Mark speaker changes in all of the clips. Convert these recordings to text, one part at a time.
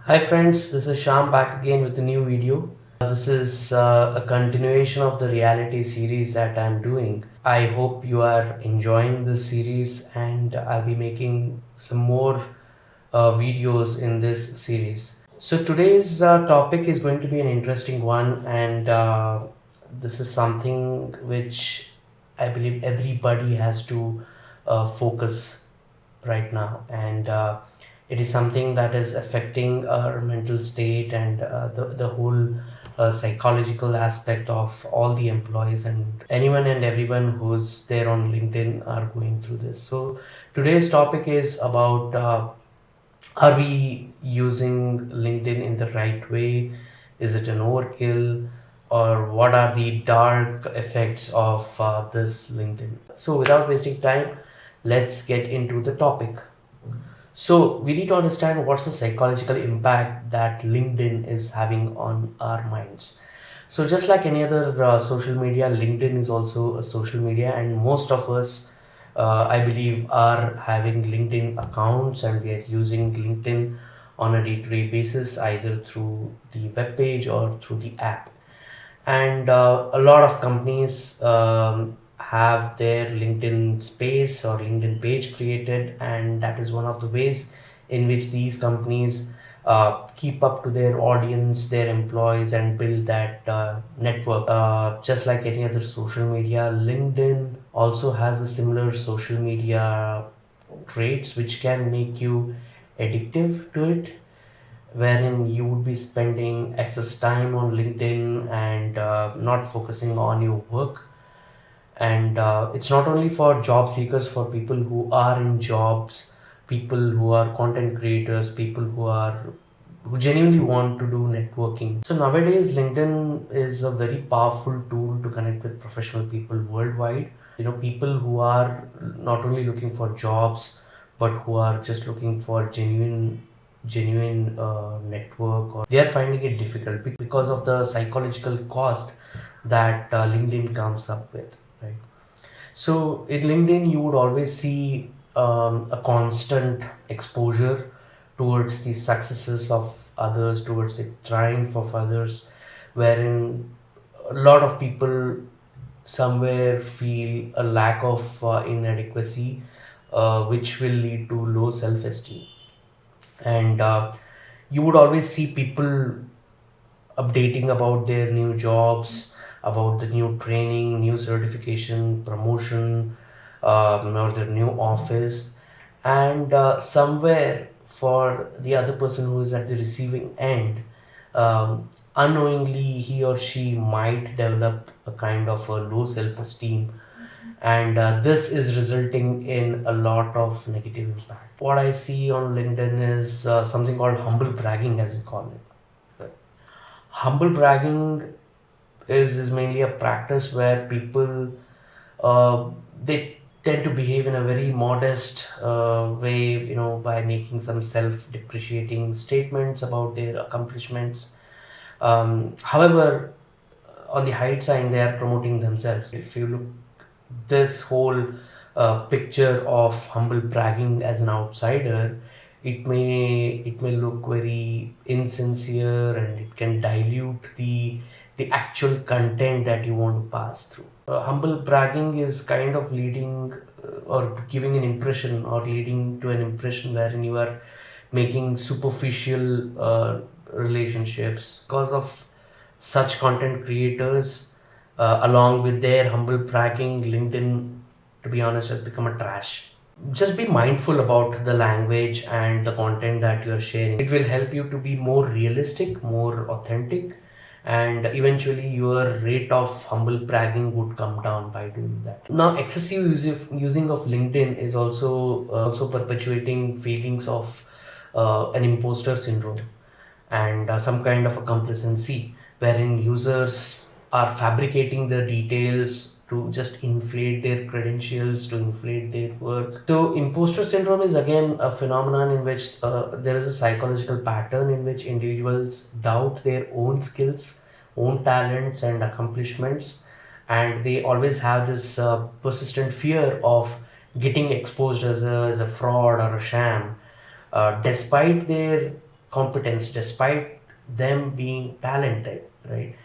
Speaker 1: Hi friends, this is Sham back again with a new video. This is a continuation of the reality series that I'm doing. I hope you are enjoying this series and I'll be making some more videos in this series. So today's topic is going to be an interesting one, and this is something which I believe everybody has to focus right now, and it is something that is affecting our mental state and the whole psychological aspect of all the employees, and anyone and everyone who's there on LinkedIn are going through this. So today's topic is about are we using LinkedIn in the right way? Is it an overkill? Or what are the dark effects of this LinkedIn? So, without wasting time, let's get into the topic. So, we need to understand what's the psychological impact that LinkedIn is having on our minds. So, just like any other social media, LinkedIn is also a social media, and most of us, I believe, are having LinkedIn accounts and we are using LinkedIn on a day to day basis, either through the web page or through the app. And a lot of companies have their LinkedIn space or LinkedIn page created, and that is one of the ways in which these companies keep up to their audience, their employees, and build that network. Just like any other social media, LinkedIn also has a similar social media traits which can make you addictive to it, wherein you would be spending excess time on LinkedIn and not focusing on your work. And it's not only for job seekers, for people who are in jobs, people who are content creators, people who genuinely want to do networking. So nowadays, LinkedIn is a very powerful tool to connect with professional people worldwide. People who are not only looking for jobs, but who are just looking for genuine network, or they are finding it difficult because of the psychological cost that LinkedIn comes up with, right? So in LinkedIn, you would always see a constant exposure towards the successes of others, towards the triumph of others, wherein a lot of people somewhere feel a lack of inadequacy, which will lead to low self-esteem. And you would always see people updating about their new jobs, about the new training, new certification, promotion, or their new office. And somewhere for the other person who is at the receiving end, unknowingly he or she might develop a kind of a low self-esteem, and this is resulting in a lot of negative impact. What I see on LinkedIn is something called humble bragging, as you call it. Humble bragging is mainly a practice where people they tend to behave in a very modest way, by making some self-depreciating statements about their accomplishments. However, on the high side, they are promoting themselves. If you look this whole picture of humble bragging as an outsider, it may look very insincere, and it can dilute the actual content that you want to pass through. Humble bragging is kind of leading or giving an impression, or leading to an impression wherein you are making superficial relationships because of such content creators. Along with their humble bragging, LinkedIn, to be honest, has become a trash. Just be mindful about the language and the content that you're sharing. It will help you to be more realistic, more authentic, and eventually your rate of humble bragging would come down by doing that. Now, excessive using of LinkedIn is also perpetuating feelings of an imposter syndrome, and some kind of a complacency, wherein users are fabricating the details to just inflate their credentials, to inflate their work. So imposter syndrome is again a phenomenon in which there is a psychological pattern in which individuals doubt their own skills, own talents and accomplishments, and they always have this persistent fear of getting exposed as a fraud or a sham, despite their competence despite them being talented, right?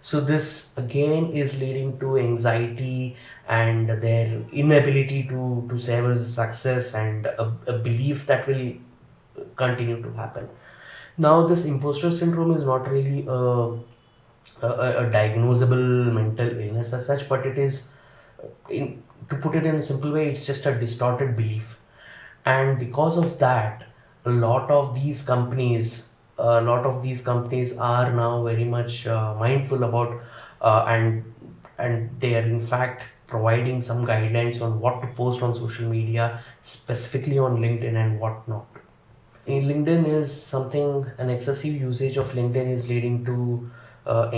Speaker 1: So this again is leading to anxiety and their inability to savor the success and a belief that will continue to happen. Now, this imposter syndrome is not really a diagnosable mental illness as such, but it is, to put it in a simple way, it's just a distorted belief. And because of that, a lot of these companies are now very much mindful about, and they are in fact providing some guidelines on what to post on social media, specifically on LinkedIn and what not. LinkedIn is something, an excessive usage of LinkedIn is leading to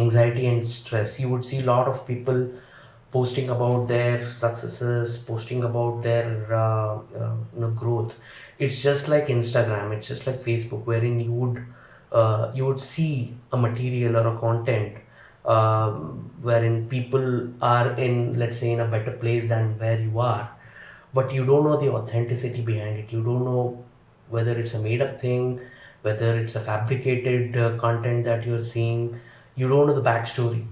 Speaker 1: anxiety and stress. You would see a lot of people posting about their successes, posting about their growth. It's just like Instagram, it's just like Facebook, wherein you would see a material or a content wherein people are in, let's say, in a better place than where you are, but you don't know the authenticity behind it. You don't know whether it's a made up thing, whether it's a fabricated content that you're seeing. You don't know the backstory,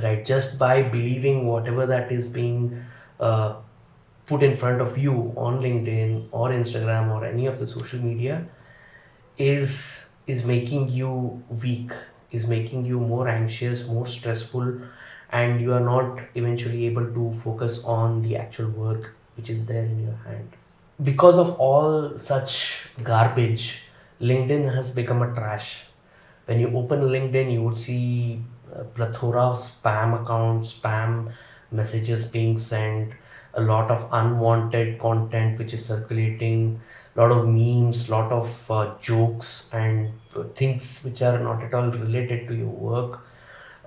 Speaker 1: right? Just by believing whatever that is being uh, put in front of you on LinkedIn or Instagram or any of the social media is making you weak, is making you more anxious, more stressful, and you are not eventually able to focus on the actual work which is there in your hand. Because of all such garbage, LinkedIn has become a trash. When you open LinkedIn, you would see a plethora of spam accounts, spam messages being sent, a lot of unwanted content which is circulating, a lot of memes, lot of jokes and things which are not at all related to your work.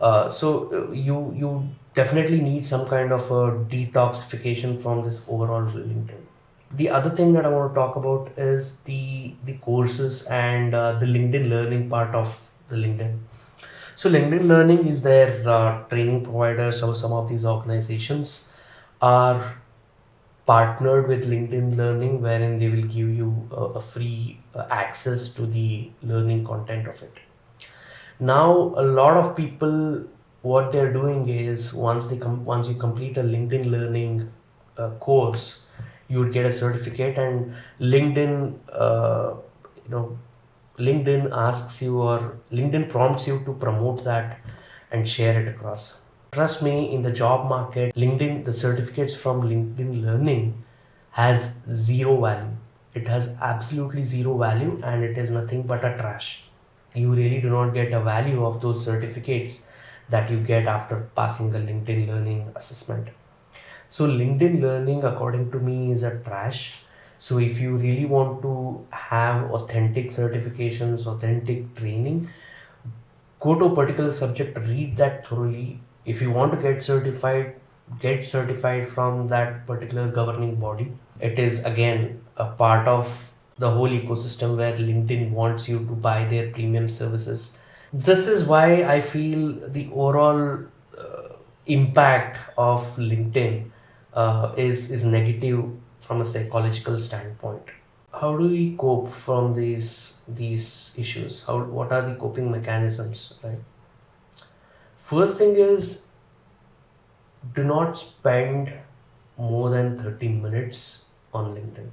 Speaker 1: You definitely need some kind of a detoxification from this overall LinkedIn. The other thing that I want to talk about is the courses and the LinkedIn learning part of the LinkedIn. So LinkedIn Learning is their training provider. So some of these organizations are partnered with LinkedIn Learning, wherein they will give you a free access to the learning content of it. Now, a lot of people, what they're doing is once you complete a LinkedIn Learning course, you would get a certificate, and you know, LinkedIn prompts you to promote that and share it across. Trust me, in the job market, LinkedIn, the certificates from LinkedIn Learning has zero value. It has absolutely zero value and it is nothing but a trash. You really do not get a value of those certificates that you get after passing the LinkedIn Learning assessment. So LinkedIn Learning, according to me, is a trash. So if you really want to have authentic certifications, authentic training, go to a particular subject, read that thoroughly. If you want to get certified from that particular governing body. It is again a part of the whole ecosystem where LinkedIn wants you to buy their premium services. This is why I feel the overall impact of LinkedIn is negative from a psychological standpoint. How do we cope from these issues? How what are the coping mechanisms, right? First thing is, do not spend more than 30 minutes on LinkedIn.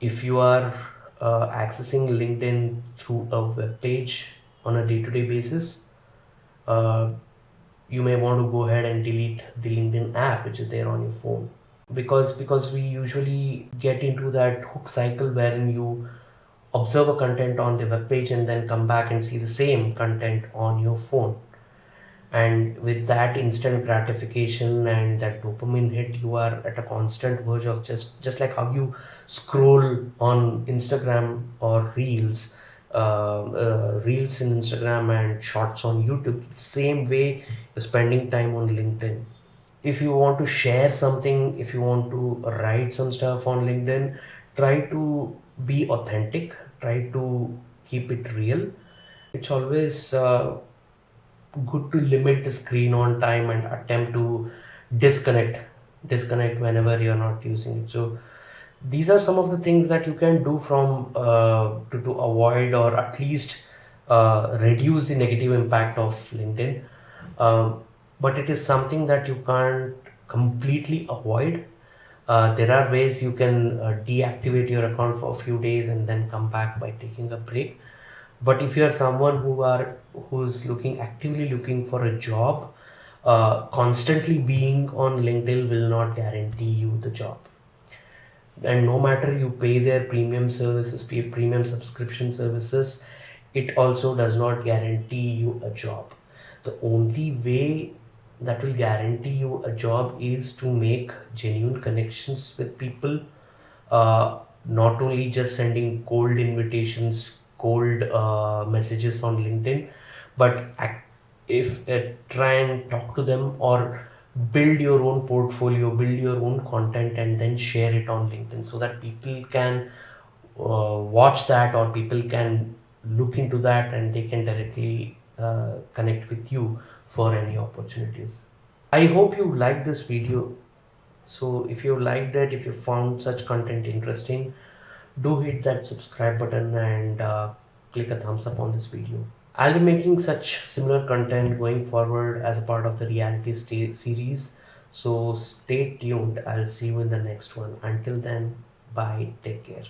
Speaker 1: If you are accessing LinkedIn through a web page on a day-to-day basis, uh, you may want to go ahead and delete the LinkedIn app which is there on your phone, because we usually get into that hook cycle wherein you observe a content on the web page and then come back and see the same content on your phone. And with that instant gratification and that dopamine hit, you are at a constant verge of just like how you scroll on Instagram or reels in Instagram and shorts on YouTube. Same way you're spending time on LinkedIn. If you want to share something, if you want to write some stuff on LinkedIn, try to be authentic, try to keep it real. It's always good to limit the screen on time and attempt to disconnect disconnect whenever you're not using it. So These are some of the things that you can do from to avoid or at least reduce the negative impact of LinkedIn. Um, but it is something that you can't completely avoid. There are ways you can deactivate your account for a few days and then come back by taking a break. But if you are someone who's looking actively looking for a job, constantly being on LinkedIn will not guarantee you the job. And no matter you pay their premium services, pay premium subscription services, it also does not guarantee you a job. The only way that will guarantee you a job is to make genuine connections with people, not only just sending cold invitations, cold messages on LinkedIn, but if try and talk to them or build your own portfolio, build your own content, and then share it on LinkedIn so that people can watch that or people can look into that and they can directly connect with you for any opportunities. I hope you liked this video. So if you liked it, if you found such content interesting, do hit that subscribe button and click a thumbs up on this video. I'll be making such similar content going forward as a part of the series. So stay tuned. I'll see you in the next one. Until then, bye. Take care.